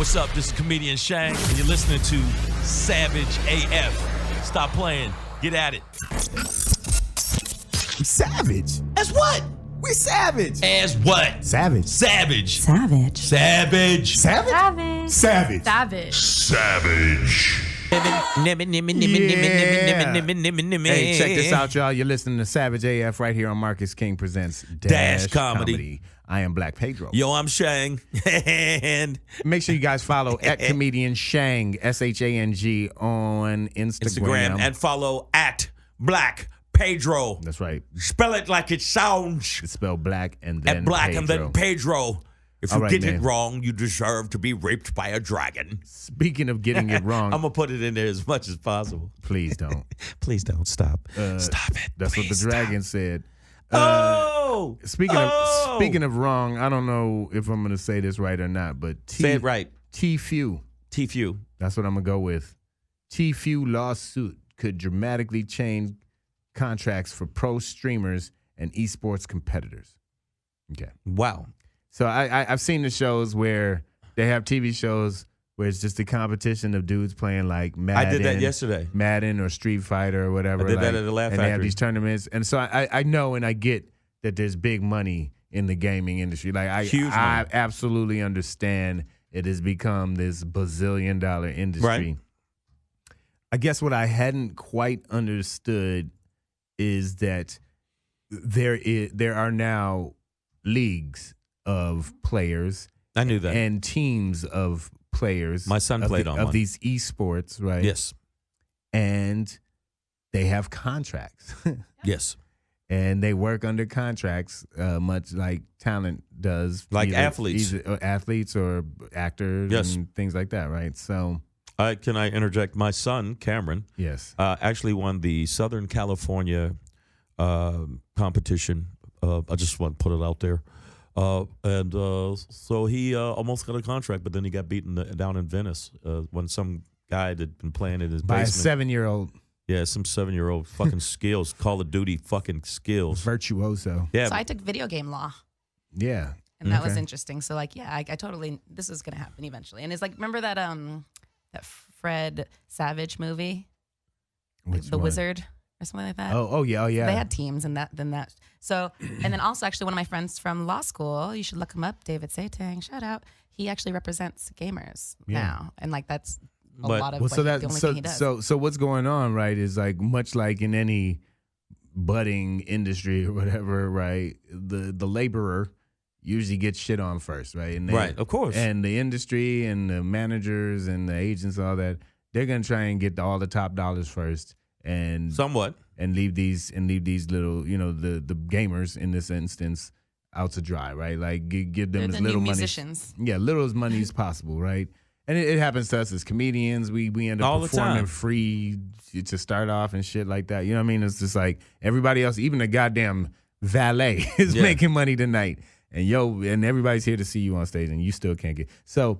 what's up? This is comedian Shang, and you're listening to Savage AF. Stop playing. Get at it. We savage. As what? We savage. As what? Savage. Savage. Savage. Savage. Savage? Savage. Savage. Savage. Hey, check this out, y'all. You're listening to Savage AF right here on Marcus King Presents Dash Comedy. I am Black Pedro. Yo, I'm Shang. And make sure you guys follow at comedian Shang, Shang, on Instagram. And follow at Black Pedro. That's right. Spell it like it sounds. It's spelled Black and then At Black Pedro. and then Pedro. If you All right, get man. it wrong, you deserve to be raped by a dragon. Speaking of getting it wrong, I'm going to put it in there as much as possible. please don't. Please don't. Stop. Stop it. That's Please what the stop. dragon said. Speaking of wrong, I don't know if I'm going to say this right or not, but Say it right. T-Few. T-Few. That's what I'm going to go with. T-Few lawsuit could dramatically change contracts for pro streamers and esports competitors. Okay. Wow. So I've seen the shows where they have TV shows where it's just a competition of dudes playing like Madden. I did that yesterday. Madden or Street Fighter or whatever. I did that at the Laugh And they have Factory. these tournaments. And so I know and I get that there's big money in the gaming industry. Like Huge I money. absolutely understand it has become this bazillion-dollar industry. Right. I guess what I hadn't quite understood is that there are now leagues of players. I knew that. And teams of players. My son played on of one. these esports, right? Yes. And they have contracts. Yes. And they work under contracts, much like talent does. Like athletes. Either athletes or actors Yes. and things like that, right? So, Can I interject? My son, Cameron, yes. actually won the Southern California competition. I just want to put it out there. So he almost got a contract, but then he got beaten down in Venice when some guy that had been playing in his By basement. a 7-year-old Yeah, some 7-year-old fucking skills, Call of Duty fucking skills. virtuoso. Yeah, So I took video game law, Yeah. and that was Okay. interesting. So like, yeah, I totally, this is gonna happen eventually. And it's like, remember that that Fred Savage movie, Which The one? Wizard or something like that? Oh yeah. They had teams and that. So, and then also actually one of my friends from law school, you should look him up, David Satang, shout out. He actually represents gamers now. And like, that's a But- lot of Well, so the only thing he does. so what's going on, right? Is like much like in any budding industry or whatever, right? The laborer usually gets shit on first, right? And right, of course. And the industry and the managers and the agents, all that, they're gonna try and get all the top dollars first, and Somewhat. and leave these little, the gamers in this instance out to dry, right? Like give them They're as the little new money. musicians. Yeah, little as money as possible, right? And it happens to us as comedians. We end up All the performing time. free to start off and shit like that. You know what I mean? It's just like everybody else, even the goddamn valet is Yeah. making money tonight. And everybody's here to see you on stage and you still can't get. So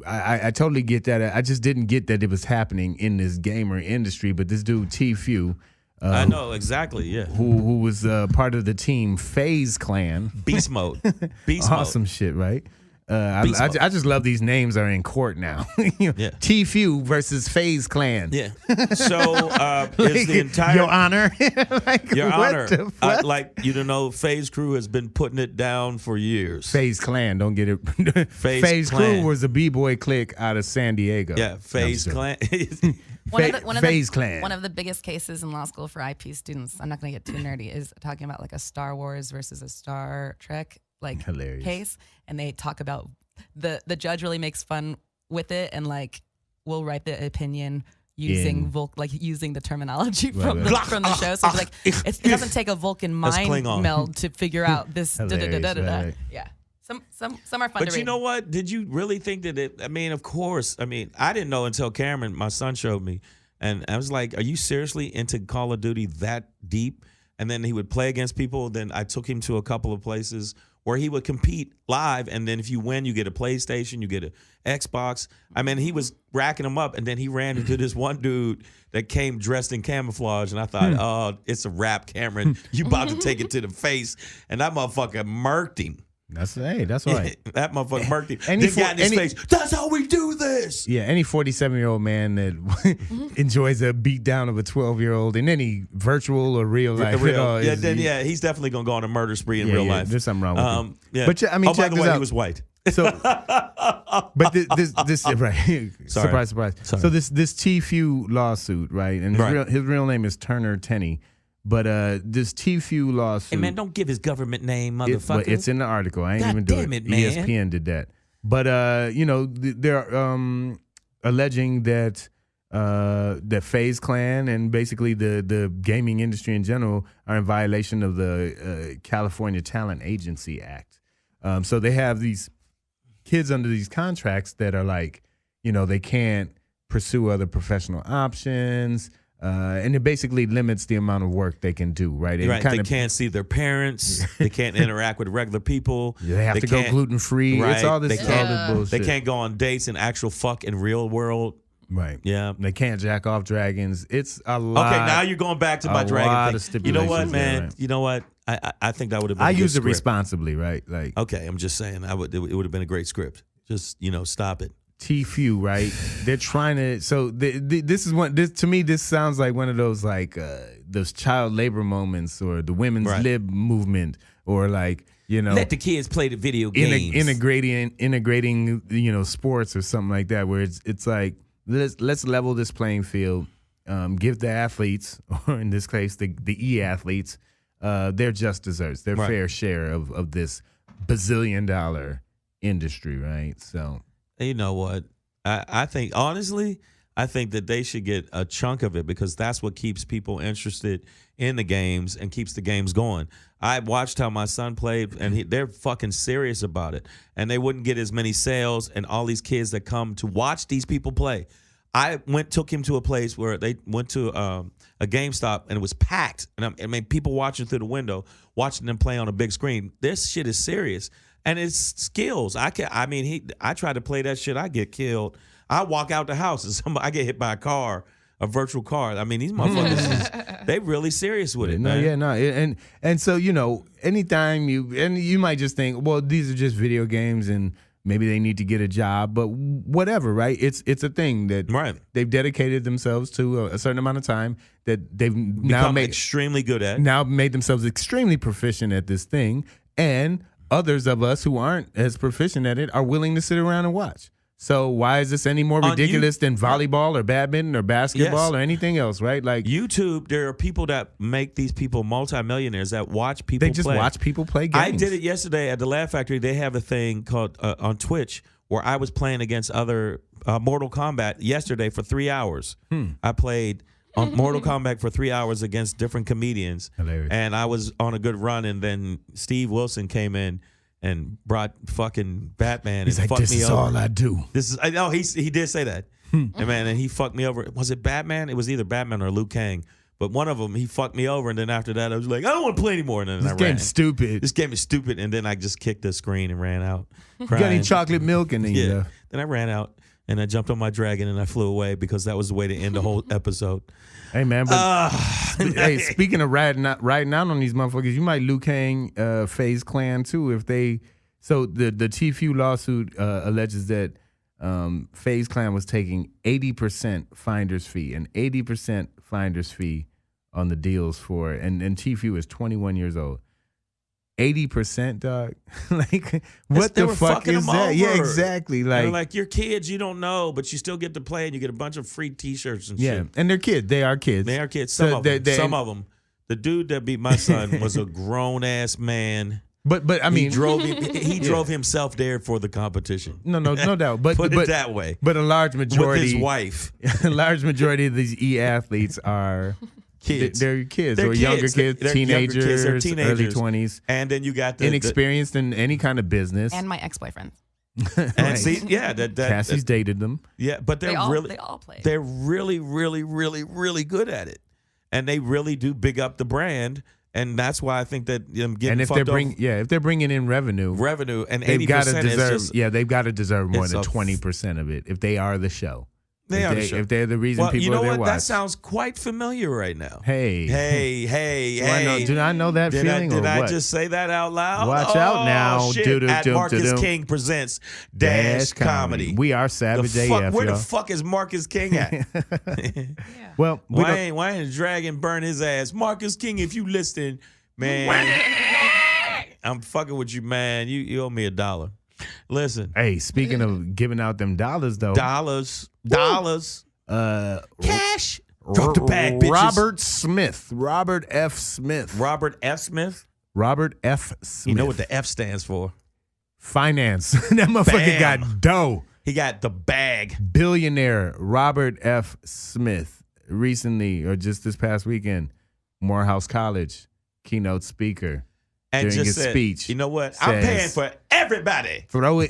I totally get that. I just didn't get that it was happening in this gamer industry. But this dude, T-Few, I know, exactly, yeah. who was part of the team FaZe Clan. Beast mode. Beast Awesome mode. shit, right? Beast mode. I just love these names are in court now. Yeah. T-Few versus FaZe Clan. Yeah. So is the entire Your Honor. Like, Your what Honor, the fuck? FaZe Crew has been putting it down for years. FaZe Clan, don't get it. FaZe Crew Clan. was a b-boy clique out of San Diego. Yeah, FaZe No, I'm Clan. FaZe Clan. One of the biggest cases in law school for IP students, I'm not going to get too nerdy, is talking about like a Star Wars versus a Star Trek Hilarious. case. And they talk about the judge really makes fun with it and like will write the opinion using using the terminology from the show. So it's like it doesn't take a Vulcan mind Klingon. meld to figure out this. Hilarious, right. Yeah. Some are fun to But read. you know what? Did you really think that it? I mean, of course. I mean, I didn't know until Cameron, my son, showed me, and I was like, "Are you seriously into Call of Duty that deep?" And then he would play against people. Then I took him to a couple of places where he would compete live, and then if you win, you get a PlayStation, you get an Xbox. I mean, he was racking them up, and then he ran into this one dude that came dressed in camouflage, and I thought, oh, it's a wrap, Cameron. You about to take it to the face, and that motherfucker murked him. That's right. That motherfucker murked him. Any Then got in his face. That's how we do this. Yeah, any 47-year-old man that enjoys a beat down of a 12-year-old in any virtual or real life, he's definitely gonna go on a murder spree in real life. There's something wrong with him. Yeah. But I mean, by check the this way, out. he was white. So, but this right? Sorry. Surprise. Sorry. So this TFU lawsuit, right? And his real name is Turner Tenney. But this TFU lawsuit. Hey man, don't give his government name, motherfucker. It's in the article. I ain't God even do damn it. it, man. ESPN did that. But they're alleging that the FaZe Clan and basically the gaming industry in general are in violation of the California Talent Agency Act. So they have these kids under these contracts that are like, they can't pursue other professional options. And it basically limits the amount of work they can do, right? Right. They can't see their parents. They can't interact with regular people. They have to go gluten-free. Right. It's all this bullshit. They can't go on dates in actual fuck in real world. Right. Yeah. They can't jack off dragons. It's a lot. Okay, now you're going back to my dragon thing. You know what, man? Right. You know what? I think that would have been I a good used it script. responsibly, right? Like, okay, I'm just saying it would have been a great script. Just, stop it. TFU, right? They're trying to. So this is one. This to me, this sounds like one of those like those child labor moments or the women's lib movement or like let the kids play the video games. Integrating sports or something like that. Where it's like let's level this playing field. Give the athletes, or in this case the e-athletes, their just desserts, their fair share of this bazillion-dollar industry, right? So. You know what? I think, honestly, that they should get a chunk of it because that's what keeps people interested in the games and keeps the games going. I watched how my son played, and they're fucking serious about it. And they wouldn't get as many sales and all these kids that come to watch these people play. I took him to a place where they went to a GameStop, and it was packed. And I mean, people watching through the window, watching them play on a big screen. This shit is serious. And it's skills. I try to play that shit. I get killed. I walk out the house and I get hit by a virtual car. I mean, these motherfuckers, they really serious with it, man. And so, anytime you might just think, well, these are just video games and maybe they need to get a job, but whatever, right? It's a thing that they've dedicated themselves to a certain amount of time that they've now made extremely good at. Now made themselves extremely proficient at this thing, and others of us who aren't as proficient at it are willing to sit around and watch. So why is this any more ridiculous than volleyball or badminton or basketball or anything else, right? Like YouTube, there are people that make these people multimillionaires that watch people play. They just watch people play games. I did it yesterday at the Laugh Factory. They have a thing called on Twitch where I was playing against other Mortal Kombat yesterday for 3 hours. I played on Mortal Kombat for 3 hours against different comedians. Hilarious. And I was on a good run, and then Steve Wilson came in and brought fucking Batman. He's and like, fucked me this is over. all I do. I know he did say that. And man, and he fucked me over. Was it Batman? It was either Batman or Liu Kang. But one of them, he fucked me over, and then after that, I was like, I don't want to play anymore. And then This game's stupid. This game is stupid, and then I just kicked the screen and ran out. You got any chocolate milk? And then then I ran out, and I jumped on my dragon, and I flew away because that was the way to end the whole episode. Hey man, but hey, speaking of riding out on these motherfuckers, you might Liu Kang FaZe Clan too if they. So the TFU lawsuit alleges that FaZe Clan was taking 80% finder's fee, an 80% finder's fee on the deals for, and TFU is 21 years old. 80%, dog. Like, what the fuck is that? Over. Yeah, exactly. Like your kids, you don't know, but you still get to play, and you get a bunch of free T-shirts and shit. Yeah, and they're kids. They are kids. They are kids. Some of them. The dude that beat my son was a grown ass man. But I mean, he drove himself there for the competition. No doubt. But put it that way. But a large majority with his wife. A large majority of these e-athletes are. Kids. They're kids or younger kids, teenagers, early 20s. And then you got inexperienced in any kind of business. And my ex-boyfriend. And see, Cassie's dated them. Yeah, but they all play. They're really, really, really, really good at it. And they really do big up the brand. And that's why I think that getting and if they're bringing in revenue and they've 80% got to deserve is just, they've got to deserve more than 20% of it if they are the show. They are the show. If they're the reason Well, people you know are there what? watch. That sounds quite familiar right now. Hey. Do I know that feeling Did or I what? just say that out loud? Watch out now. Shit. At Marcus Do-do-do-do-do. King presents Dash Comedy. We are Savage AF, Where the y'all. fuck is Marcus King at? Well, why ain't the dragon burn his ass? Marcus King, if you listen, man, I'm fucking with you, man. You owe me $1. Listen. Hey, speaking of giving out them dollars, though. Dollars. Cash. Drop the bag, bitches. Robert F. Smith. Robert F. Smith? Robert F. Smith. You know what the F stands for? Finance. That motherfucker Bam. got dough. He got the bag. Billionaire Robert F. Smith recently, or just this past weekend, Morehouse College keynote speaker. And during just his said, speech, you know what? I'm says, paying for everybody. Throw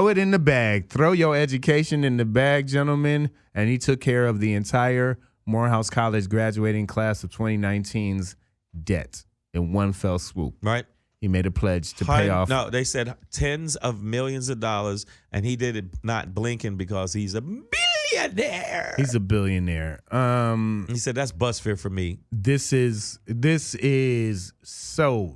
it in the bag. Throw your education in the bag, gentlemen. And he took care of the entire Morehouse College graduating class of 2019's debt in one fell swoop. Right. He made a pledge to pay off. No, they said tens of millions of dollars, and he did it not blinking because he's a billionaire. He's a billionaire. He said that's bus fare for me. This is so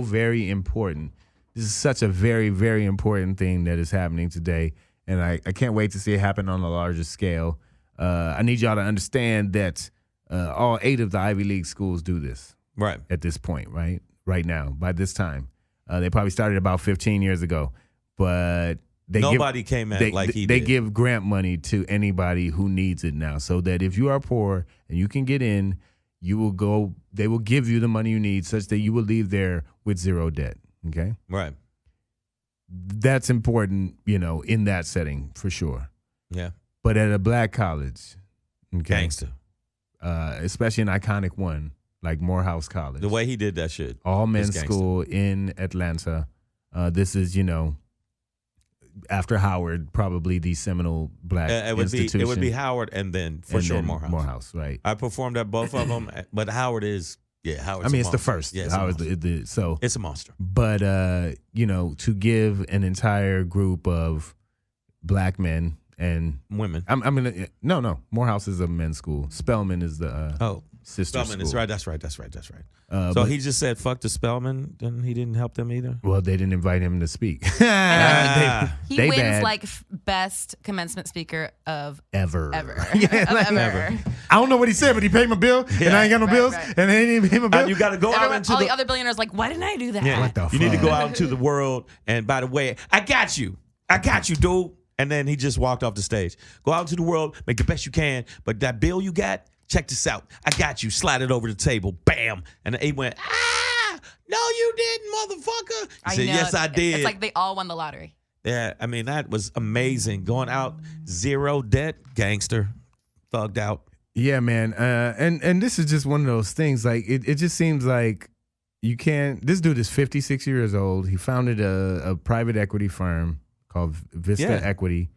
very important. This is such a very, very important thing that is happening today, and I can't wait to see it happen on a larger scale. I need y'all to understand that all 8 of the Ivy League schools do this Right. at this point, right now, by this time. They probably started about 15 years ago, but Nobody came at like he They did. give grant money to anybody who needs it now, so that if you are poor and you can get in, you will go. They will give you the money you need, such that you will leave there with zero debt. Okay, Right. that's important, in that setting for sure. Yeah. But at a black college, okay, Gangster. Especially an iconic one like Morehouse College, The way he did that shit. all men's gangster. school in Atlanta. This is, after Howard, probably the seminal black institution. It would be Howard and then for and sure then Morehouse. Morehouse, right? I performed at both of them, but Howard is Howard's. I mean, it's the monster. first. Yeah, it's a Howard's monster. so. It's a monster. But to give an entire group of black men and Women. I'm gonna no Morehouse is a men's school. Spelman is the sister Spelman school. is right. That's right. So but- he just said fuck the Spelman, and he didn't help them either. Well, they didn't invite him to speak. He They wins bad. like best commencement speaker of ever. ever. Yeah, Of like- ever. I don't know what he said, but he paid my bill, and I ain't got no Right, bills, right. and they didn't pay my bill. And you got to go out into All the other billionaires like, why didn't I do that? Yeah. What the You need to fuck? go out into the world. And by the way, I got you, dude. And then he just walked off the stage. Go out into the world, make the best you can. But that bill you got, check this out. I got you. Slide it over the table. Bam. And he went, no, you didn't, motherfucker. He said, know. yes, I did. It's like they all won the lottery. Yeah, I mean, that was amazing. Going out, zero debt, gangster, thugged out. Yeah, man. And this is just one of those things. Like it just seems like you can't. This dude is 56 years old. He founded a private equity firm called Vista Yeah. Equity.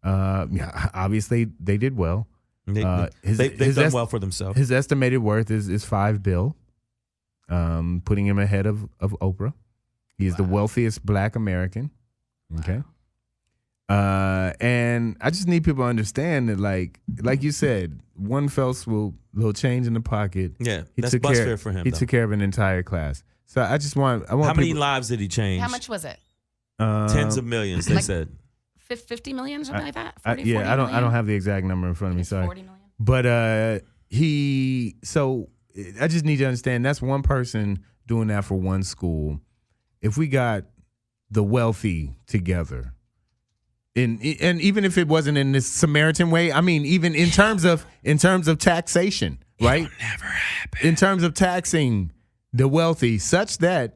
Obviously, they did well. They've His done well for themselves. His estimated worth is $5 billion, putting him ahead of Oprah. He is the wealthiest black American. Okay. And I just need people to understand that, like you said, one fell swoop, little change in the pocket. Yeah, He that's took bus care. fare for him. He though. took care of an entire class. So I want. How many people, lives did he change? How much was it? Tens of millions, they Like- said. 50 million, something like that? 40 I don't million? have the exact number in front of me. Sorry. 40 million? But I just need you to understand that's one person doing that for one school. If we got the wealthy together, and even if it wasn't in this Samaritan way, I mean, even in terms of taxation, right? Never happened. In terms of taxing the wealthy, such that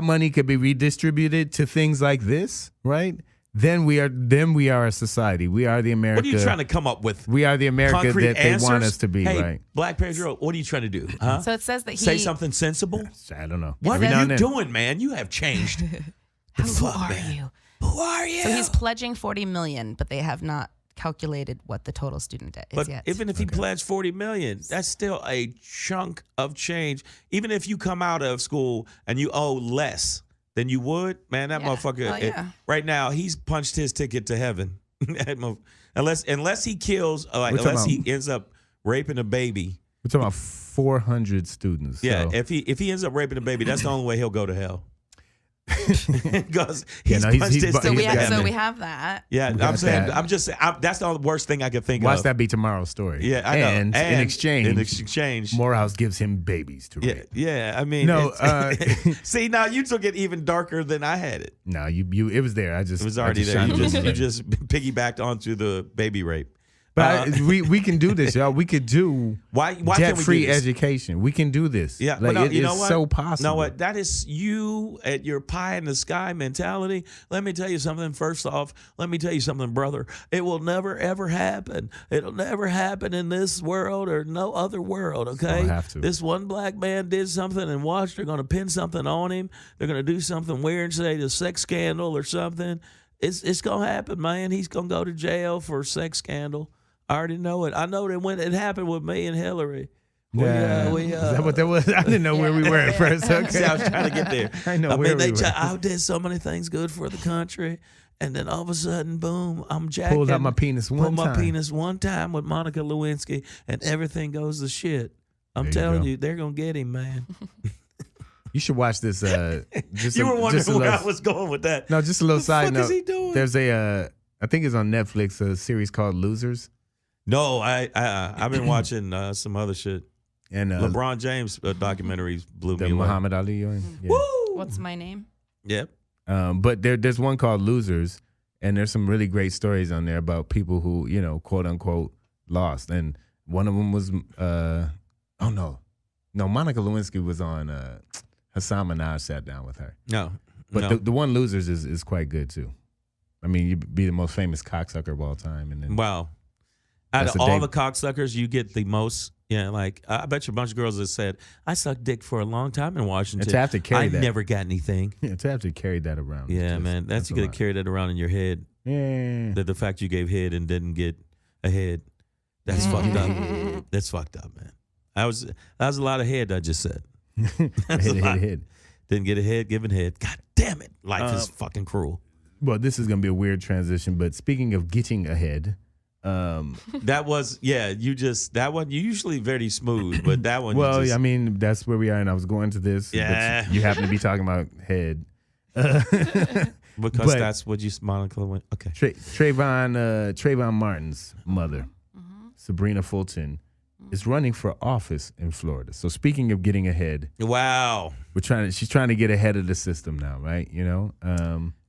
money could be redistributed to things like this, right? Then we are a society. We are the America. What are you trying to come up with? We are the America Concrete that they want answers? us to be, Hey, right? Black Pedro, what are you trying to do? Huh? So it says that he... Say something sensible? I don't know. What Every now are and you then. doing, man? You have changed. Who fuck, are man? you? Who are you? So he's pledging 40 million, but they have not calculated what the total student debt is But yet. even if he pledged 40 million, that's still a chunk of change. Even if you come out of school and you owe less than you would, man, that Yeah. motherfucker, Oh, yeah. right now, he's punched his ticket to heaven. Unless he kills, unless he ends up raping a baby. We're talking about 400 students. Yeah, so. if he ends up raping a baby, that's the only way he'll go to hell. Because he's punched his So we together. have that. Yeah, I'm saying, that's the worst thing I can think of. Watch that be tomorrow's story. Yeah, I know. And in exchange, Morehouse gives him babies to rape. Yeah. I mean, no. See, now you took it even darker than I had it. No, it was there. It was already there. You just piggybacked onto the baby rape. But we can do this, y'all. We could do why debt-free education. We can do this. Yeah, like, you know it's what? so possible. No, what? That is you at your pie in the sky mentality. Let me tell you something. First off, let me tell you something, brother. It will never ever happen. It'll never happen in this world or no other world. Okay. Have to. This one black man did something, and watch, they're going to pin something on him. They're going to do something weird, say the sex scandal or something. It's going to happen, man. He's going to go to jail for a sex scandal. I already know it. I know that when it happened with me and Hillary. Is that what that was? I didn't know where we were at first. Okay. See, I was trying to get there. I know where we were. I did so many things good for the country, and then all of a sudden, boom, I'm jacking. Pulled out my penis one time. Pulled my penis one time with Monica Lewinsky, and everything goes to shit. I'm telling you, they're going to get him, man. You should watch this. You were wondering where I was going with that. No, just a little side note. What is he doing? There's I think it's on Netflix, a series called Losers. No, I've been watching some other shit. And LeBron James documentaries blew me away. Muhammad Ali. Yeah. Woo! What's my name? Yep. But there's one called Losers, and there's some really great stories on there about people who, quote unquote, lost. And one of them was, Monica Lewinsky was on. Hassan Minaj sat down with her. No, but the one Losers is quite good too. I mean, you'd be the most famous cocksucker of all time, and then wow. Out of all the cocksuckers, you get the most. Yeah, like I bet you a bunch of girls that said, "I sucked dick for a long time in Washington. To have to carry that. Never got anything." Yeah, to have to carry that around. Yeah, man, that's you got to carry that around in your head. Yeah, the fact you gave head and didn't get a head, that's fucked up. That's fucked up, man. That was a lot of head I just said. Head. Didn't get a head, given head. God damn it, life is fucking cruel. Well, this is gonna be a weird transition, but speaking of getting ahead. That was that one you usually very smooth, but that one. Well, I mean that's where we are, and I was going to this. Yeah, you happen to be talking about head because that's what you Monica went. Okay, Trayvon Martin's mother, Sabrina Fulton, is running for office in Florida. So speaking of getting ahead, wow, she's trying to get ahead of the system now, right?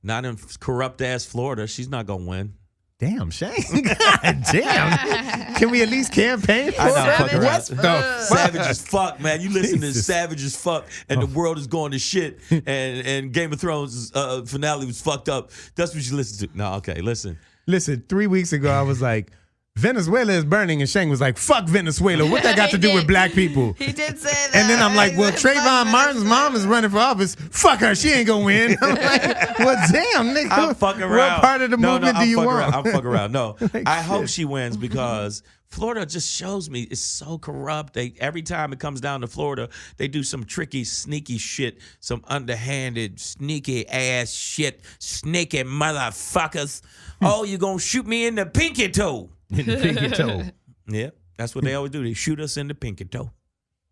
Not in corrupt ass Florida, she's not gonna win. Damn, Shane. God damn. Can we at least campaign for it? What the Savage as fuck, man. You listen to Savage as fuck, and the world is going to shit, and Game of Thrones finale was fucked up. That's what you listen to. No, okay, listen. Listen, 3 weeks ago, I was like, Venezuela is burning, and Shane was like, fuck Venezuela. What that got to do with black people? He did say that. And then I'm like, well, Trayvon Martin's mom is running for office. Fuck her. She ain't going to win. I'm like, well, damn, nigga. I'm fucking around. What part of the movement do you want? I'm fucking around. No, I hope she wins because Florida just shows me it's so corrupt. Every time it comes down to Florida, they do some tricky, sneaky shit, some underhanded, sneaky ass shit, sneaky motherfuckers. Oh, you going to shoot me in the pinky toe. In the pinky toe. Yeah, that's what they always do. They shoot us in the pinky toe.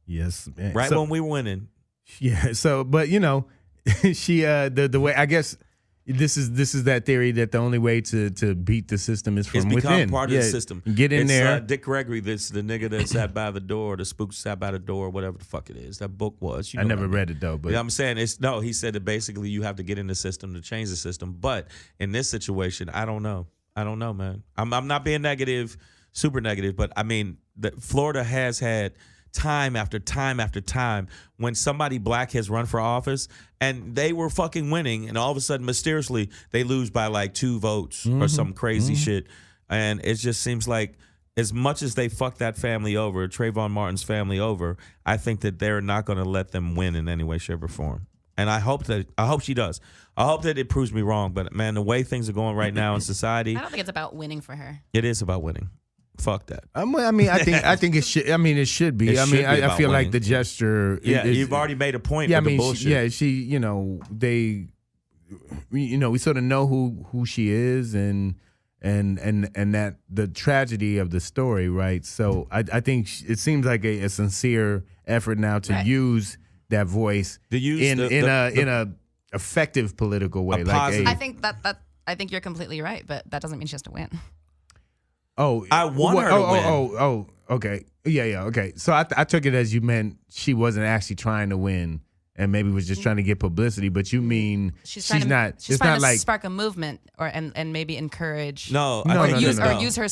Yes, man. Right when we were winning. Yeah. So, but she the way I guess this is that theory that the only way to beat the system is from within. Part of the system. Get in there. Dick Gregory, the nigga that sat by the door, the spook sat by the door, whatever the fuck it is. That book was. I never read it though. But I'm saying he said that basically you have to get in the system to change the system. But in this situation, I don't know. I don't know, man. I'm not being negative, super negative, but I mean, Florida has had time after time after time when somebody black has run for office and they were fucking winning, and all of a sudden, mysteriously, they lose by like 2 votes or some crazy shit. And it just seems like as much as they fucked that family over, Trayvon Martin's family over, I think that they're not going to let them win in any way, shape, or form. And I hope she does. I hope that it proves me wrong. But man, the way things are going right now in society, I don't think it's about winning for her. It is about winning. Fuck that. I mean, I think it should. I mean, it should be. I feel winning. like the gesture. Yeah, you've already made a point. Yeah, with the bullshit. Yeah, we sort of know who she is, and and that the tragedy of the story, right? So I think it seems like a sincere effort now to use that voice in a effective political way. I think you're completely right, but that doesn't mean she has to win. Oh, I want her to win. Okay. Yeah, okay. So I took it as you meant she wasn't actually trying to win and maybe was just trying to get publicity, but you mean she's trying to spark a movement and maybe encourage. No. Use her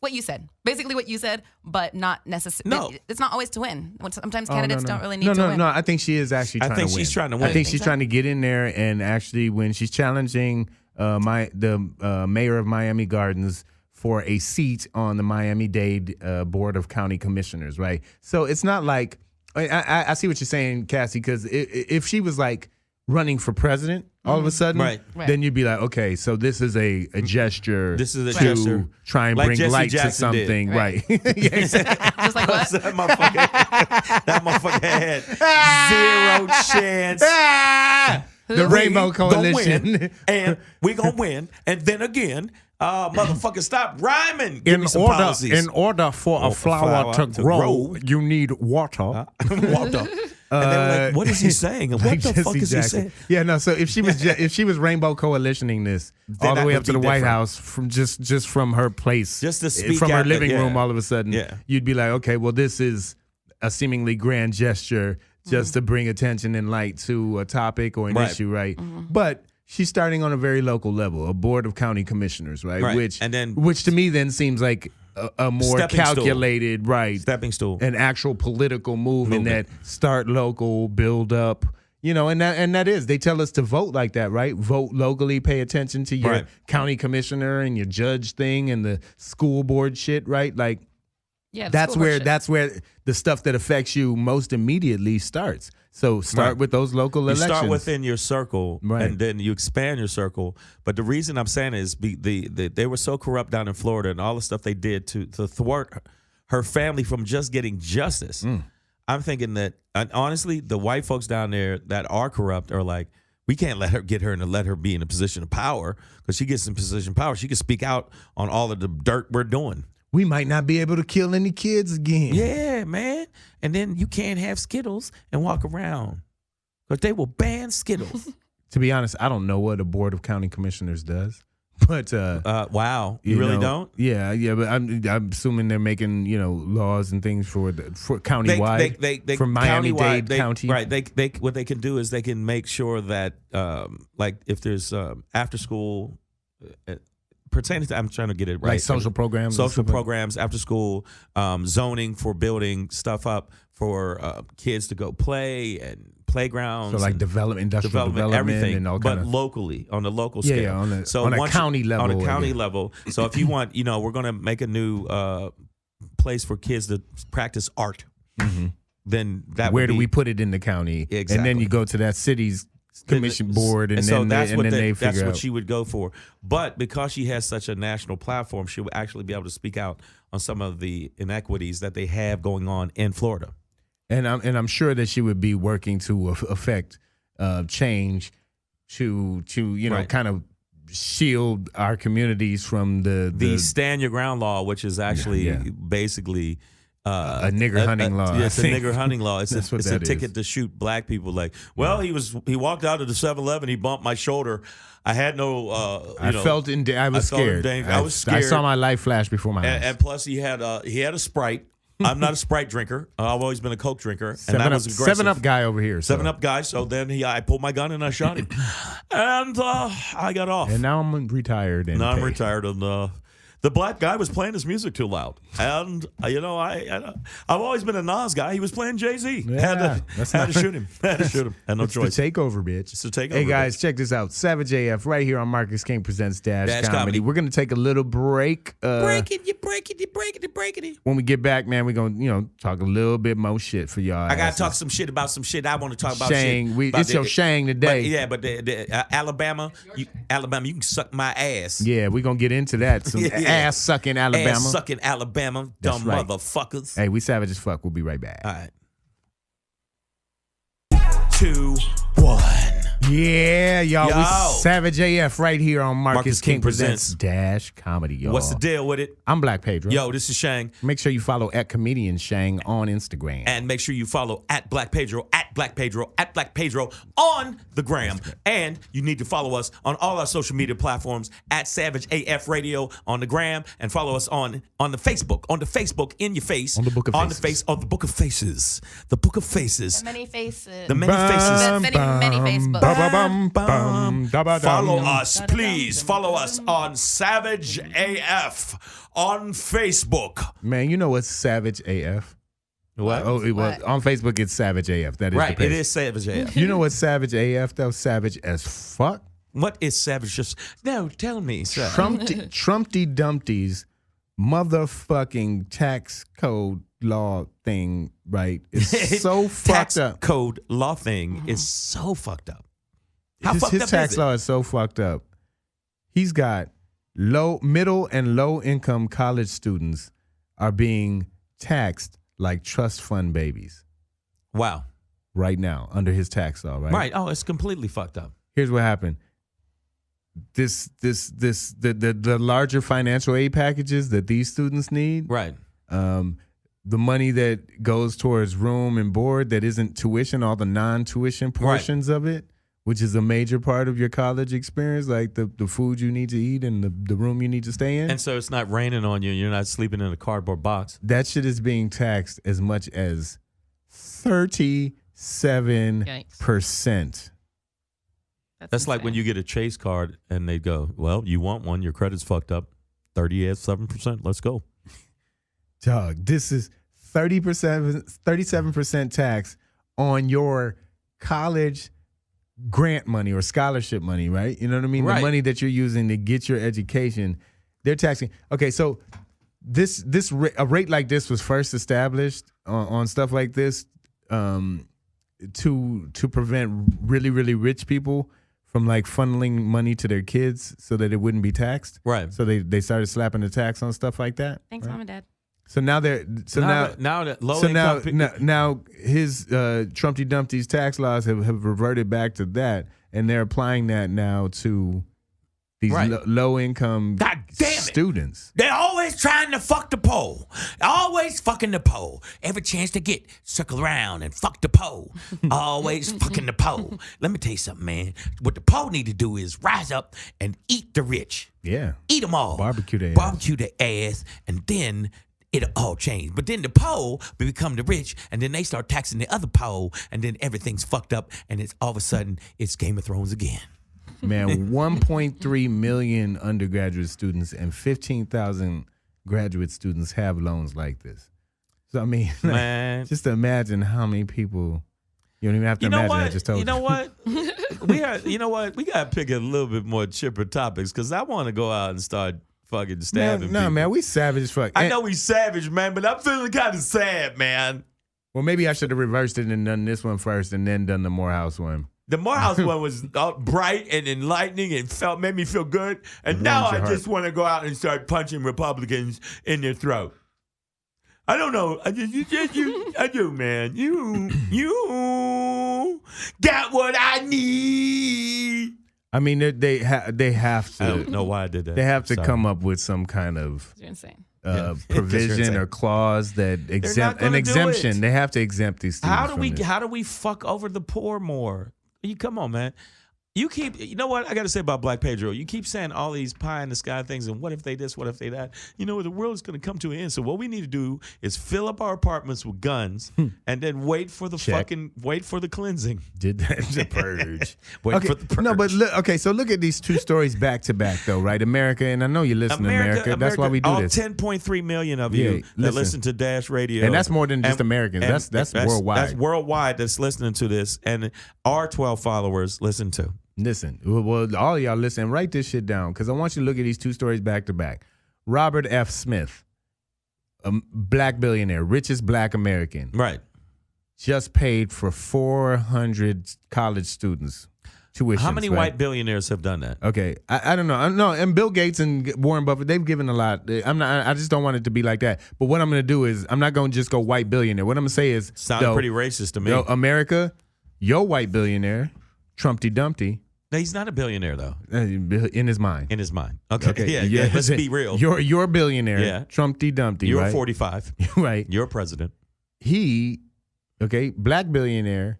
what you said. Basically what you said, but not necessarily. No. It's not always to win. Sometimes candidates don't really need to win. No, I think she is actually trying to win. I think she's trying to win. I think she's trying to get in there, and actually when she's challenging the mayor of Miami Gardens for a seat on the Miami-Dade Board of County Commissioners, right? So it's not like, I see what you're saying, Cassie, because if she was like running for president all of a sudden, right. then you'd be like, okay, so this is a gesture to try and bring Jesse light Jackson to something. did. Right. Yeah, exactly. Just like what? that motherfucker had 0 chance. The Rainbow Coalition. And we gonna win. And then again, motherfucker, stop rhyming. Give me some policies. In order for a flower to grow, you need water. Water. And they were like, what is he saying? And what the fuck is he saying? Yeah, no. So if she was Rainbow Coalitioning this all the way up to the White House from just from her place, just to speak from her living room, all of a sudden, yeah. You'd be like, okay, well, this is a seemingly grand gesture just to bring attention and light to a topic or an issue, right? But she's starting on a very local level, a board of county commissioners, right? Which to me then seems like a more calculated, stepping stool, an actual political movement that start local, build up, and that is, they tell us to vote like that, right? Vote locally, pay attention to your county commissioner and your judge thing and the school board shit, right? Like, yeah, that's where the stuff that affects you most immediately starts. So start with those local elections. You start within your circle, and then you expand your circle. But the reason I'm saying is they were so corrupt down in Florida and all the stuff they did to thwart her family from just getting justice. I'm thinking that, honestly, the white folks down there that are corrupt are like, we can't let her be in a position of power, because she gets in position of power. She can speak out on all of the dirt we're doing. We might not be able to kill any kids again. Yeah, man. And then you can't have Skittles and walk around, because they will ban Skittles. To be honest, I don't know what a board of county commissioners does. But wow, you really don't? Yeah, but I'm assuming they're making laws and things for countywide. They for Miami-Dade County. Right. They what they can do is they can make sure that like if there's after school. Pertaining to, I'm trying to get it right. Like social programs, after school, zoning for building stuff up for kids to go play, and playgrounds. So like industrial development, everything, and all but kind of locally, on the local scale. Yeah, on a county level. On a county level. So if you want, we're going to make a new place for kids to practice art. Then where do we put it in the county? Exactly. And then you go to that city's commission board, and then they figure that's out what she would go for. But because she has such a national platform, she would actually be able to speak out on some of the inequities that they have going on in Florida. And I'm sure that she would be working to affect change to kind of shield our communities from the stand your ground law, which is actually basically a nigger hunting law. It's a nigger hunting law. It's a ticket to shoot black people. Like, well, he walked out of the 7-Eleven, he bumped my shoulder. I had no. I was scared. I was scared. I saw my life flash before my eyes. And plus, he had a Sprite. I'm not a Sprite drinker. I've always been a Coke drinker. And I was aggressive. 7-Up guy over here. 7-Up guy. So then I pulled my gun and I shot him, and I got off. And now I'm retired. I'm retired, and the black guy was playing his music too loud. And, I've always been a Nas guy. He was playing Jay-Z. Yeah, had to shoot him. Had no choice. It's the takeover, bitch. It's the takeover. Hey, guys, check this out. Savage AF right here on Marcus King Presents Dash Comedy. We're going to take a little break. Break it. When we get back, man, we're going to, talk a little bit more shit for y'all. I got to talk some shit about some shit I want to talk about. Shang. It's your Shang today. But Alabama, you can suck my ass. Yeah, we're going to get into that. Some ass sucking Alabama. Ass sucking Alabama. Dumb motherfuckers. Hey, we savage as fuck. We'll be right back. All right. 2, 1. Yeah, y'all. Yo. We Savage AF right here on Marcus King Presents Presents Dash Comedy, y'all. What's the deal with it? I'm Black Pedro. Yo, this is Shang. Make sure you follow at Comedian Shang on Instagram. And make sure you follow at Black Pedro, at Black Pedro, at Black Pedro on the gram. And you need to follow us on all our social media platforms at Savage AF Radio on the gram, and follow us on the Facebook, in your face. On the Book of on Faces. the face of the Book of Faces. The Book of Faces. The many faces. The many faces. Many Facebook. Follow us, please. Follow us on Savage AF on Facebook. Man, you know what's Savage AF? What? Oh, it was What? on Facebook. It's Savage AF. That is Right, the it page. is Savage AF. You know what's Savage AF though? Savage as fuck. What is Savage? Just no, tell me, sir. Trumpty Dumpty's motherfucking tax code law thing, right? It's so tax fucked up. code law thing is so fucked up. How His, fucked his up tax is it? law is so fucked up. He's got middle and low income college students are being taxed like trust fund babies Wow. right now under his tax law, right? Right. Oh, it's completely fucked up. Here's what happened. The larger financial aid packages that these students need, Right. the money that goes towards room and board that isn't tuition, all the non-tuition portions of it, which is a major part of your college experience, like the food you need to eat and the room you need to stay in. And so it's not raining on you. You're not sleeping in a cardboard box. That shit is being taxed as much as 37%. That's like when you get a Chase card and they go, well, you want one. Your credit's fucked up. 37%. Let's go. Dog, this is 37% tax on your college grant money or scholarship money, right? You know what I mean? Right. The money that you're using to get your education, they're taxing. Okay, so a rate like this was first established on stuff like this to prevent really, really rich people from like funneling money to their kids so that it wouldn't be taxed. Right. So they started slapping the tax on stuff like that. Thanks, right? Mom and Dad. So now they're now that low so income people, now his Trumpty Dumpty's tax laws have reverted back to that, and they're applying that now to these Right. low income God damn it. students. they're always trying to fuck the pole. Always fucking the pole. Every chance to get, circle around and fuck the pole. Always fucking the pole. Let me tell you something, man. What the pole need to do is rise up and eat the rich. Yeah, Eat them all. Barbecue their ass. Barbecue their ass, and then it'll all change. But then the pole become the rich, and then they start taxing the other pole, and then everything's fucked up, and it's all of a sudden it's Game of Thrones again. man. 1.3 million undergraduate students and 15,000 graduate students have loans like this. So I mean, Man. just imagine how many people. You don't even have to You know imagine. what? I just told you. You know what? You know what? We gotta pick a little bit more chipper topics because I want to go out and start fucking stabbing No, people. man, we savage as fuck. I And- know we savage, man, but I'm feeling kind of sad, man. Well, maybe I should have reversed it and done this one first and then done the Morehouse one. The Morehouse one was bright and enlightening and made me feel good. And It now warms I your just want to go out and start punching Republicans in their throat. I don't know. I do, man. You got what I need. I mean, they have I don't to. know why I did that. They have to Sorry. come up with some kind of You're insane. Yeah. provision or clause that exempt gonna an do exemption. it. They have to exempt these students. How do from this. how do we fuck over the poor more? You come on, man. You know what I got to say about Black Pedro? You keep saying all these pie in the sky things, and what if they this, what if they that? You know, the world is going to come to an end. So what we need to do is fill up our apartments with guns, and then wait for the cleansing. Did that the purge? Wait for the purge. No, but look, okay. So look at these two stories back to back, though, right? America, and I know you listen to America. That's why we do all this. 10.3 million of Yeah, you that listen to Dash Radio, And that's more than just And- Americans. and That's worldwide. That's worldwide. That's listening to this, and our 12 followers listen to. Listen, well, all of y'all listen. Write this shit down because I want you to look at these two stories back to back. Robert F. Smith, a black billionaire, richest black American, Right. just paid for 400 college students tuition. How many white billionaires have done that? Okay, I don't know. No, and Bill Gates and Warren Buffett, they've given a lot. I just don't want it to be like that. But what I'm going to do is I'm not going to just go white billionaire. What I'm going to say is, Sounded pretty racist to me. America, your white billionaire, Trumpty Dumpty. No, he's not a billionaire though. In his mind. In his mind. Okay. Yeah. Let's be real. You're a billionaire. Yeah. Trumpty Dumpty. You're right? 45. Right. You're president. Black billionaire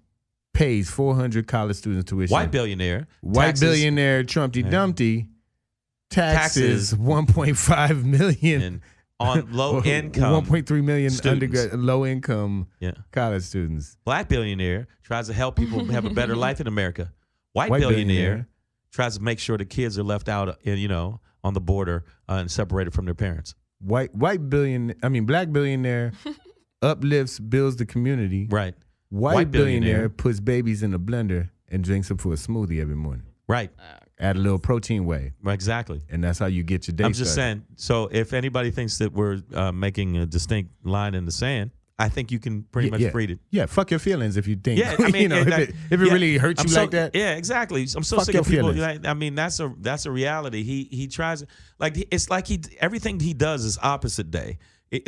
pays 400 college students tuition. White billionaire. White taxes, billionaire Trumpty Dumpty. Taxes 1.5 million. And on low income. 1.3 million students. low income college students. Black billionaire tries to help people have a better life in America. White billionaire tries to make sure the kids are left out, on the border and separated from their parents. Black billionaire uplifts, builds the community. Right. White billionaire puts babies in a blender and drinks them for a smoothie every morning. Right. Add a little protein whey. Exactly. And that's how you get your day I'm just saying, so if anybody thinks that we're making a distinct line in the sand, I think you can pretty much read it. Yeah, fuck your feelings if you think. Yeah, I mean, if it really hurts you like that. Yeah, exactly. I'm so fuck sick your of people. feelings. I mean, that's a reality. He tries, it's like everything he does is opposite day.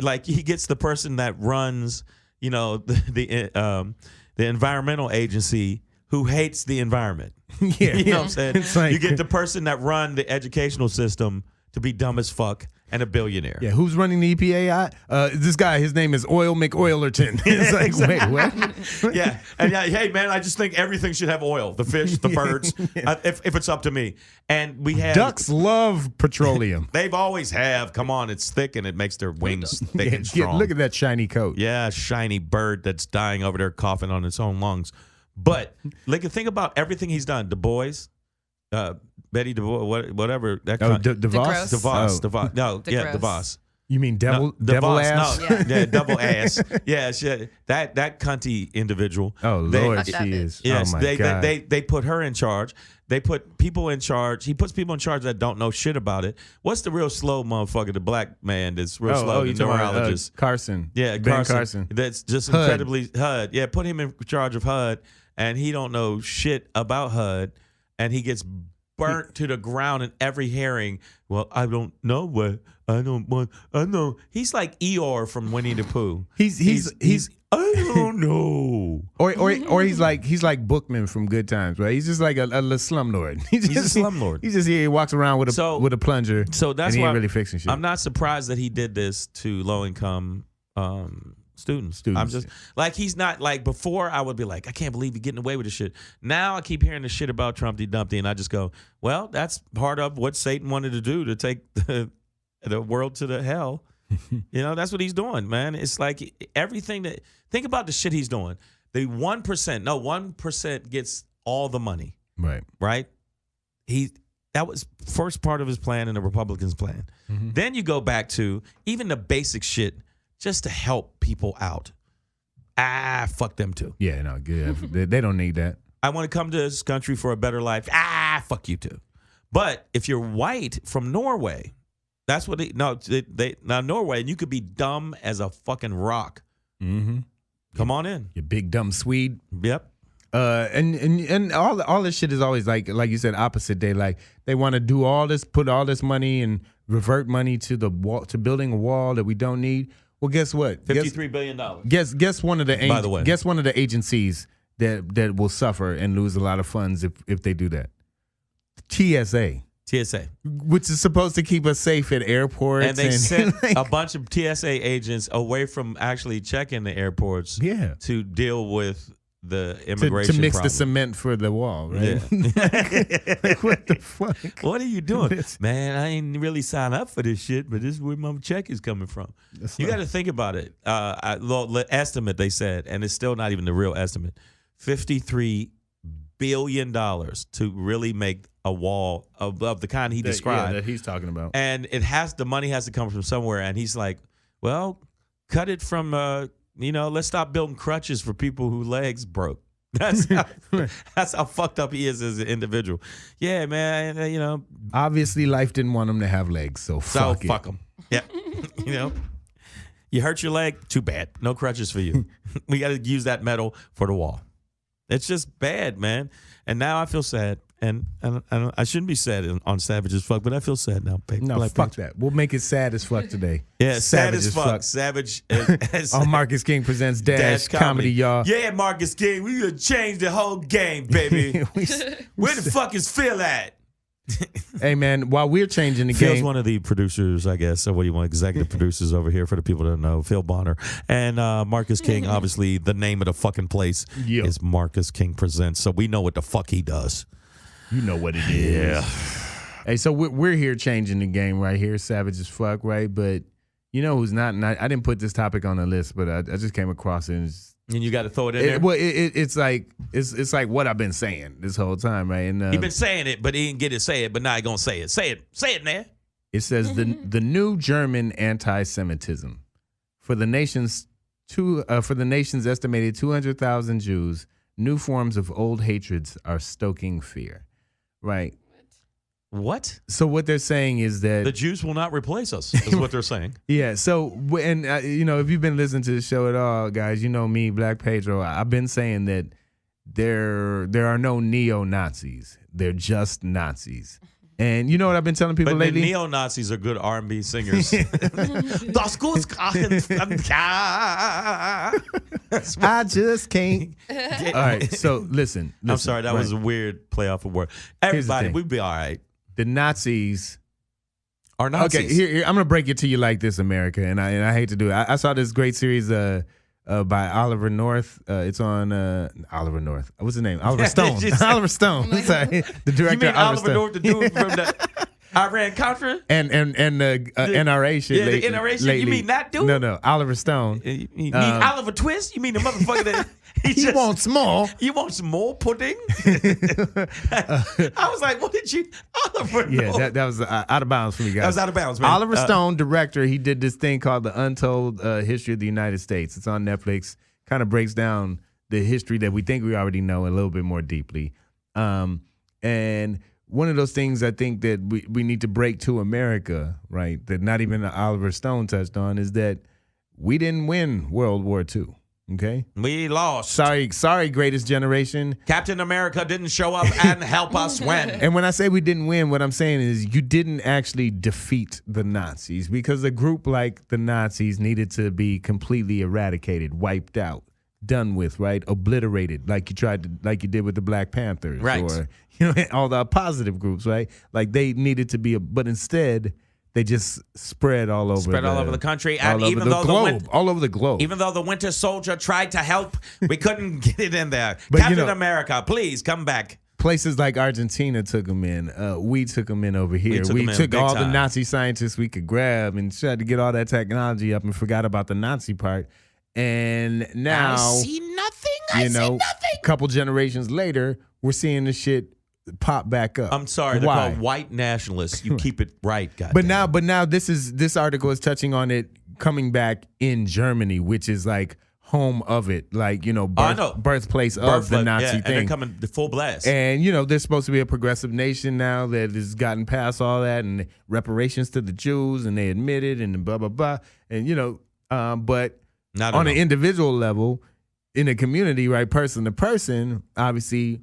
Like he gets the person that runs, the environmental agency who hates the environment. Yeah, you know what I'm saying? It's like, you get the person that run the educational system to be dumb as fuck and a billionaire. Yeah, who's running the EPA? This guy, his name is Oil McOilerton. It's like, wait, what? Yeah, and hey man, I just think everything should have oil. The fish, the birds, if it's up to me. And we have ducks love petroleum. They've always have. Come on, it's thick and it makes their wings thick and strong. Look at that shiny coat. Yeah, shiny bird that's dying over there coughing on its own lungs. But think about everything he's done. Du Bois. Betty DeVos, whatever. DeVos. No, DeVos. You mean devil ass? No, devil ass. Yeah, that cunty individual. Oh Lord, she is. Yes, oh my God. They put her in charge. They put people in charge. He puts people in charge that don't know shit about it. What's the real slow motherfucker? The black man that's real slow. The neurologist. Carson. Yeah, Ben Carson. That's just HUD. incredibly HUD. Yeah, put him in charge of HUD, and he don't know shit about HUD, and he gets burnt to the ground in every hearing. Well, I don't know what I know. He's like Eeyore from Winnie the Pooh. He's I don't know. Or he's like Bookman from Good Times, right? He's just like a slumlord. He's a slumlord. He's just here. He walks around with a plunger. So that's and he why ain't really fixing shit. I'm not surprised that he did this to low income students. I'm just like, he's not like, before I would be like, I can't believe you're getting away with this shit. Now I keep hearing the shit about Trumpty Dumpty, and I just go, well, that's part of what Satan wanted to do, to take the world to the hell. That's what he's doing, man. It's like everything think about the shit he's doing. The 1% gets all the money. Right? That was first part of his plan and the Republicans' plan. Mm-hmm. Then you go back to even the basic shit just to help people out. Fuck them too. Yeah, no, good. They don't need that. I want to come to this country for a better life. Fuck you too. But if you're white from Norway, that's what now Norway, and you could be dumb as a fucking rock. Mm-hmm. Come on in, you big dumb Swede. Yep. And all this shit is always like you said, opposite day. Like they want to do all this, put all this money and revert money to the wall, to building a wall that we don't need. Well, guess what? $53 billion. Guess one of the by the way. Guess one of the agencies that will suffer and lose a lot of funds if they do that. TSA, which is supposed to keep us safe at airports, and they sent a bunch of TSA agents away from actually checking the airports. Yeah. To deal with the immigration to mix problem. the cement for the wall, right? Yeah. Like, what the fuck? What are you doing? Man, I ain't really signed up for this shit, but this is where my check is coming from. You got to think about it. The estimate they said, and it's still not even the real estimate, $53 billion to really make a wall of the kind he described. That he's talking about. And the money has to come from somewhere. And he's like, well, cut it from, let's stop building crutches for people whose legs broke. That's how fucked up he is as an individual. Yeah, man, Obviously, life didn't want him to have legs, so fuck him. Yeah. You hurt your leg, too bad. No crutches for you. We got to use that metal for the wall. It's just bad, man. And now I feel sad. and I shouldn't be sad on Savage as Fuck, but I feel sad now. No, fuck that. We'll make it sad as fuck today. Yeah, sad as fuck. Savage. On Marcus King Presents Dash Comedy, y'all. Yeah, Marcus King, we gonna change the whole game, baby. Where the fuck is Phil at? Hey, man, while we're changing the Phil's game. one of the producers, I guess. So what do you want? Executive producers over here for the people that know. Phil Bonner. And Marcus King, obviously, the name of the fucking place is Marcus King Presents. So we know what the fuck he does. You know what it is. Yeah. Hey, so we're here changing the game right here. Savage as fuck, right? But you know who's not? And I didn't put this topic on the list, but I just came across it. And you got to throw it in there? Well, it's like what I've been saying this whole time, right? And he been saying it, but he didn't get to say it, but now he going to say it. Say it, man. It says the new German anti-Semitism. For the nation's estimated 200,000 Jews, new forms of old hatreds are stoking fear. Right. What? So what they're saying is that the Jews will not replace us, is what they're saying. Yeah. So, and you know, if you've been listening to the show at all, guys, you know me, Black Pedro. I've been saying that there are no neo-Nazis. They're just Nazis. And you know what I've been telling people lately? But neo-Nazis are good R&B singers. Das gut I just can't. All right, so listen. I'm sorry, that was a weird play off of word. Everybody, we'd be all right. The Nazis are Nazis. Okay, here I'm gonna break it to you like this, America, and I hate to do it. I saw this great series by Oliver North. It's on Oliver North. What's his name? Oliver Stone. Oliver Stone. Sorry, the director. You mean Oliver Oliver North, the dude from the Iran-Contra? And the NRA shit. Yeah, the NRA shit. Lately. You mean that dude? No, Oliver Stone. You mean Oliver Twist? You mean the motherfucker that he wants more. You want some more pudding? I was like, what did you, Oliver? Yeah, that was out of bounds for me, guys. That was out of bounds, man. Oliver Stone, director, he did this thing called The Untold History of the United States. It's on Netflix. Kind of breaks down the history that we think we already know a little bit more deeply. And one of those things I think that we need to break to America, right, that not even Oliver Stone touched on, is that we didn't win World War II. Okay, we lost. Sorry, greatest generation. Captain America didn't show up and help us win. And when I say we didn't win, what I'm saying is you didn't actually defeat the Nazis, because a group like the Nazis needed to be completely eradicated, wiped out, done with, right, obliterated, like you did with the Black Panthers, right, or all the positive groups, right? Like they needed to be, but instead they just spread all over the country, and all over the globe. Even though the Winter Soldier tried to help, we couldn't get it in there. But Captain America, please come back. Places like Argentina took them in. We took them in over here. We took all the Nazi scientists we could grab and tried to get all that technology up and forgot about the Nazi part. And now I see nothing. I see nothing. A couple generations later, we're seeing the shit pop back up. I'm sorry, they're called white nationalists. You keep it right, goddamn. But now this article is touching on it coming back in Germany, which is like home of it, like birthplace of the Nazi thing. And they're coming the full blast. And they're supposed to be a progressive nation now that has gotten past all that and reparations to the Jews, and they admit it and blah blah blah. And but on an individual level, in a community, right, person to person, obviously,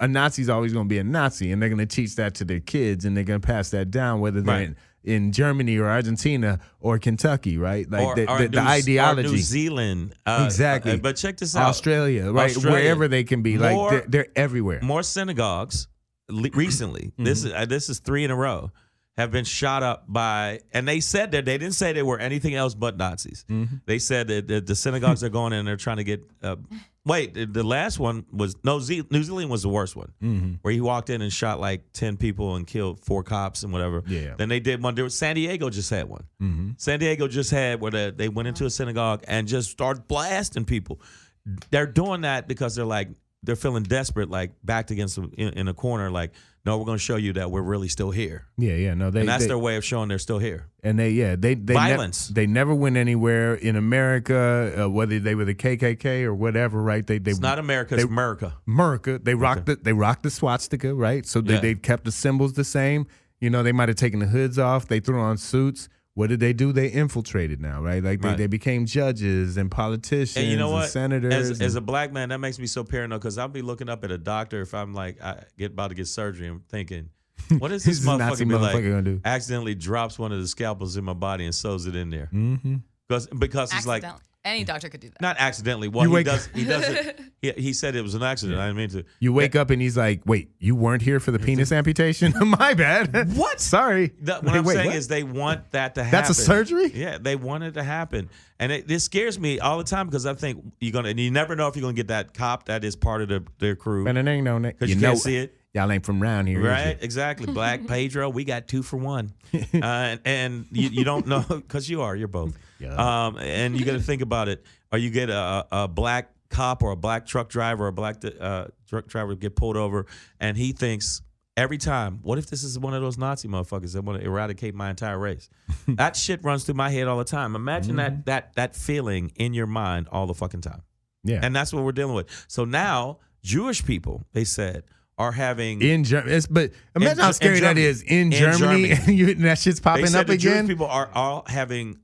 a Nazi's always going to be a Nazi, and they're going to teach that to their kids, and they're going to pass that down, whether they're in Germany or Argentina or Kentucky, right? Like the ideology. Or New Zealand. Exactly. But check this out. Australia, right? Wherever they can be. Like they're everywhere. More synagogues recently, this is 3 in a row, have been shot up by, and they said that they didn't say they were anything else but Nazis. They said that the synagogues are going in and they're trying to get, the last one was, New Zealand was the worst one, where he walked in and shot like 10 people and killed 4 cops and whatever. Yeah. Then they did one, San Diego just had one. San Diego just had where they went into a synagogue and just started blasting people. They're doing that because they're feeling desperate, like backed against them in a corner, like, no, we're going to show you that we're really still here. Yeah, no, and that's their way of showing they're still here. And they violence. They never went anywhere in America, whether they were the KKK or whatever, right? It's not America, it's America. America. They rocked the swastika, right? So they kept the symbols the same. They might have taken the hoods off. They threw on suits. what did they do? They infiltrated now, right? Like they became judges and politicians and you know what? Senators. As a black man, that makes me so paranoid because I'll be looking up at a doctor if I'm like about to get surgery and thinking, what is this motherfucker be like? Gonna do? Accidentally drops one of the scalpels in my body and sews it in there. Mm-hmm. Because it's like any doctor could do that. Not accidentally. Well, he does it. He said it was an accident. I didn't mean to. You wake up and he's like, "Wait, you weren't here for the penis amputation? My bad. What? Sorry. What I'm saying is they want that to happen. That's a surgery? Yeah, they want it to happen, and this scares me all the time because I think and you never know if you're gonna get that cop that is part of their crew. And it ain't no because you can't see it. Y'all ain't from around here, right? Exactly. Black Pedro, we got 2 for 1, and you don't know because you're both. Yeah. And you got to think about it. Or you get a black cop or a black truck driver or a black truck driver get pulled over, and he thinks every time, what if this is one of those Nazi motherfuckers that want to eradicate my entire race? That shit runs through my head all the time. Imagine that feeling in your mind all the fucking time. Yeah. And that's what we're dealing with. So now Jewish people, they said, are having in Germany, but imagine how scary that is in Germany. And that shit's popping up again. Jewish people are all having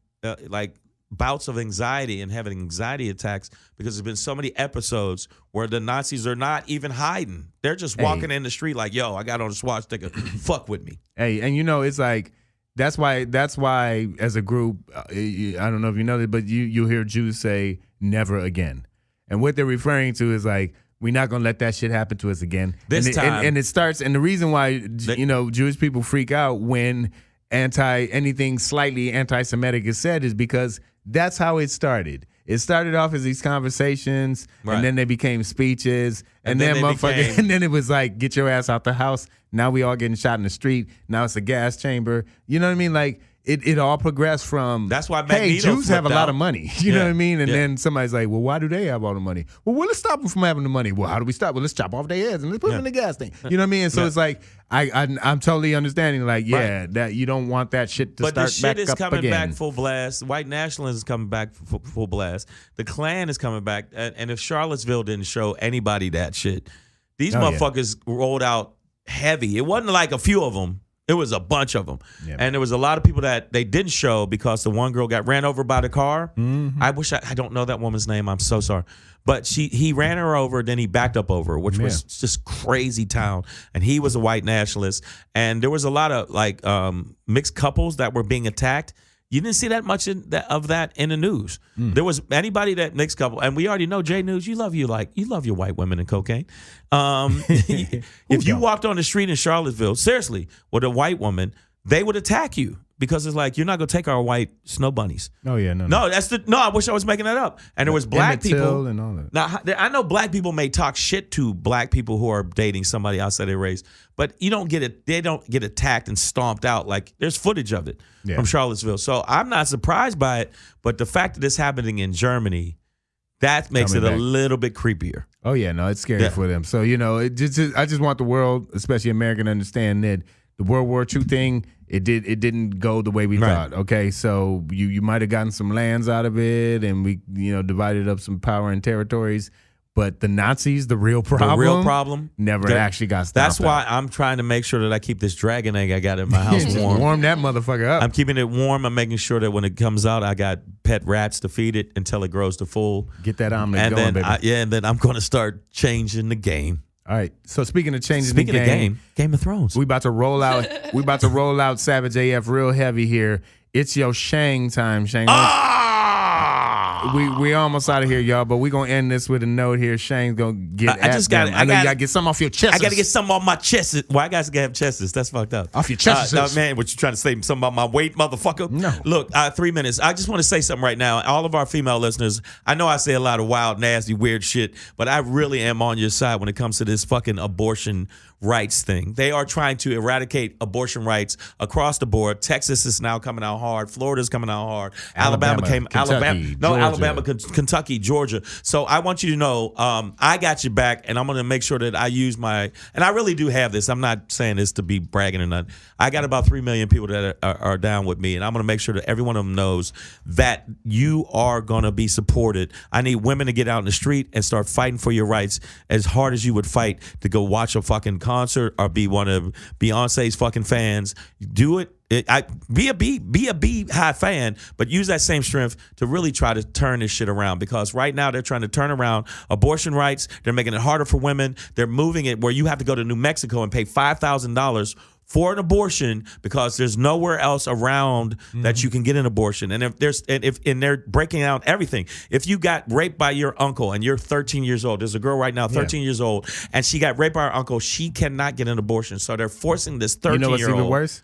like bouts of anxiety and having anxiety attacks because there's been so many episodes where the Nazis are not even hiding; they're just walking in the street like, "Yo, I got on a swastika, fuck with me." Hey, and it's like that's why as a group, I don't know if you know that, but you hear Jews say "never again," and what they're referring to is like, we're not gonna let that shit happen to us again. This time, and it starts. And the reason why Jewish people freak out when anything slightly anti-Semitic is said is because that's how it started. It started off as these conversations, and then they became speeches, and then motherfucker, and then it was like, get your ass out the house. Now we all getting shot in the street. Now it's a gas chamber. You know what I mean? Like. It all progressed from, that's why Jews have a lot of money. You know what I mean? And yeah. then somebody's like, well, why do they have all the money? Well, let's stop them from having the money. Well, how do we stop? Well, let's chop off their heads and let's put them in the gas thing. You know what I mean? And so it's like, I'm totally understanding, like, that you don't want that shit to start back up again. But the shit is coming back full blast. White nationalism is coming back full blast. The Klan is coming back. And if Charlottesville didn't show anybody that shit, these motherfuckers rolled out heavy. It wasn't like a few of them. It was a bunch of them. Yeah, and there was a lot of people that they didn't show because the one girl got ran over by the car. Mm-hmm. I wish I don't know that woman's name. I'm so sorry. But he ran her over, then he backed up over her, which was just crazy town. And he was a white nationalist. And there was a lot of like mixed couples that were being attacked. You didn't see that much of that in the news. There was anybody that mixed couple, and we already know J News. You love your white women and cocaine. If you walked on the street in Charlottesville, seriously, with a white woman, they would attack you because it's like, you're not gonna take our white snow bunnies. Oh yeah, no. I wish I was making that up. And there was black people and all that. Now I know black people may talk shit to black people who are dating somebody outside their race, but you don't get it. They don't get attacked and stomped out. Like, there's footage of it from Charlottesville. So I'm not surprised by it, but the fact that it's happening in Germany, that makes it a little bit creepier. Oh yeah, no, it's scary for them. So I just want the world, especially America, to understand that the World War II thing, it didn't go the way we thought. Okay, so you might have gotten some lands out of it, and we divided up some power and territories. But the Nazis, the real problem, never actually got stopped. That's why I'm trying to make sure that I keep this dragon egg I got in my house warm. Warm that motherfucker up. I'm keeping it warm. I'm making sure that when it comes out, I got pet rats to feed it until it grows to full. Get that omelet going, baby. And then I'm going to start changing the game. All right. So speaking of changing the game, Game of Thrones. We about to roll out Savage AF real heavy here. It's your Shang time, Shang. We almost out of here, y'all, but we're gonna end this with a note here. Shang's gonna get I know you gotta get something off your chest. I gotta get something off my chest. Why guys gotta have chests? That's fucked up. Off your chest. Man, what you trying to say something about my weight, motherfucker? No. Look, 3 minutes. I just want to say something right now. All of our female listeners, I know I say a lot of wild, nasty, weird shit, but I really am on your side when it comes to this fucking abortion rights thing. They are trying to eradicate abortion rights across the board. Texas is now coming out hard. Florida's coming out hard. Alabama, Kentucky, Georgia. So I want you to know, I got your back, and I'm going to make sure that I use and I really do have this. I'm not saying this to be bragging or nothing. I got about 3 million people that are down with me, and I'm going to make sure that every one of them knows that you are going to be supported. I need women to get out in the street and start fighting for your rights as hard as you would fight to go watch a fucking concert or be one of Beyonce's fucking fans. Do it Be a Beehive fan, but use that same strength to really try to turn this shit around, because right now they're trying to turn around abortion rights. They're making it harder for women. They're moving it where you have to go to New Mexico and pay $5,000 for an abortion because there's nowhere else around that you can get an abortion. And if they're breaking out everything. If you got raped by your uncle and you're 13 years old, there's a girl right now 13 years old, and she got raped by her uncle, she cannot get an abortion. So they're forcing this 13-year-old. You know what's even worse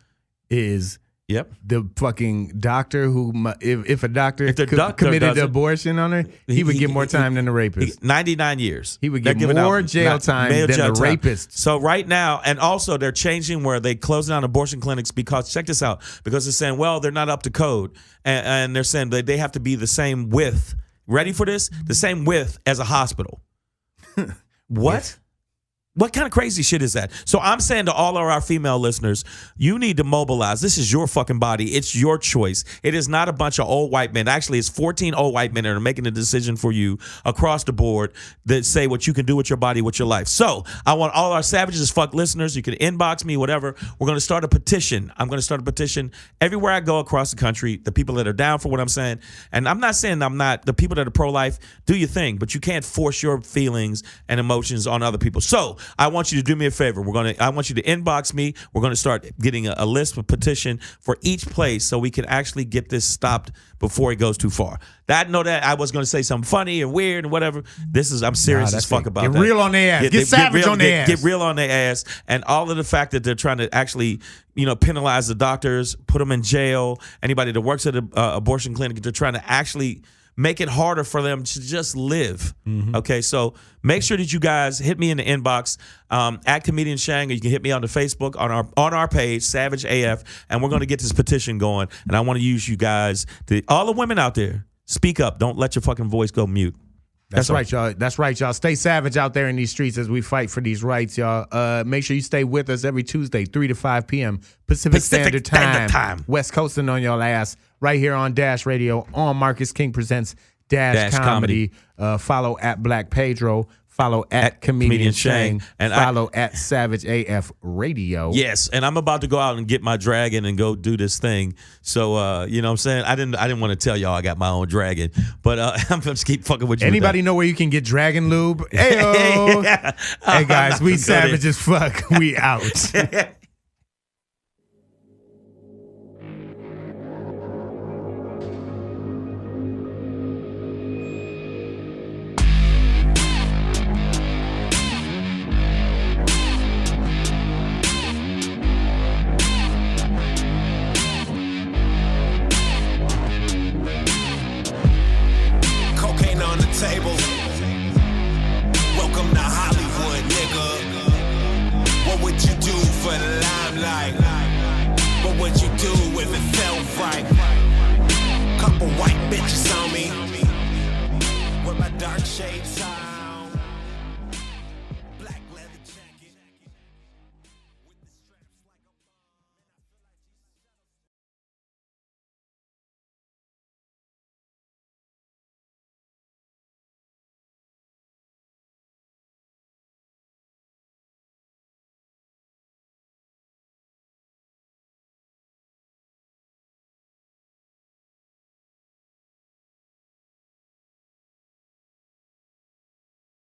is the fucking doctor who, if a doctor committed the abortion on her, he would get more time than the rapist. 99 years. He would get more jail time than the rapist. So right now, and also they're changing where they closing down abortion clinics because, check this out, because they're saying, well, they're not up to code. And they're saying that they have to be the same width. Ready for this? The same width as a hospital. What? Yes. What kind of crazy shit is that? So I'm saying to all of our female listeners, you need to mobilize. This is your fucking body. It's your choice. It is not a bunch of old white men. Actually, it's 14 old white men that are making a decision for you across the board that say what you can do with your body, with your life. So I want all our savages as fuck listeners. You can inbox me, whatever. We're going to start a petition. I'm going to start a petition everywhere I go across the country. The people that are down for what I'm saying. And I'm not saying I'm not. The people that are pro-life, do your thing. But you can't force your feelings and emotions on other people. So I want you to do me a favor. I want you to inbox me. We're going to start getting a list of petition for each place so we can actually get this stopped before it goes too far. That I was going to say something funny and weird and whatever. I'm serious as fuck about that. Get real on their ass. Get savage on their ass. Get real on their ass. And all of the fact that they're trying to actually, penalize the doctors, put them in jail, anybody that works at an abortion clinic, they're trying to actually make it harder for them to just live. Okay, so make sure that you guys hit me in the inbox at Comedian Shang, or you can hit me on the Facebook on our page, Savage AF, and we're going to get this petition going. And I want to use you guys, all the women out there, speak up. Don't let your fucking voice go mute. That's right, y'all. That's right, y'all. Stay savage out there in these streets as we fight for these rights, y'all. Make sure you stay with us every Tuesday, 3 to 5 p.m. Pacific Standard Time. West Coasting on y'all ass right here on Dash Radio on Marcus King Presents Dash Comedy. Follow at Black Pedro. Follow at Comedian Shang, and follow at Savage AF Radio. Yes, and I'm about to go out and get my dragon and go do this thing. So you know what I'm saying? I didn't want to tell y'all I got my own dragon, but I'm gonna keep fucking with you. Anybody know where you can get dragon lube? Heyo. Hey guys, we savage as fuck. We out. Table. Welcome to Hollywood, nigga. What would you do for the limelight? What would you do if it felt right? Couple white bitches on me with my dark shades.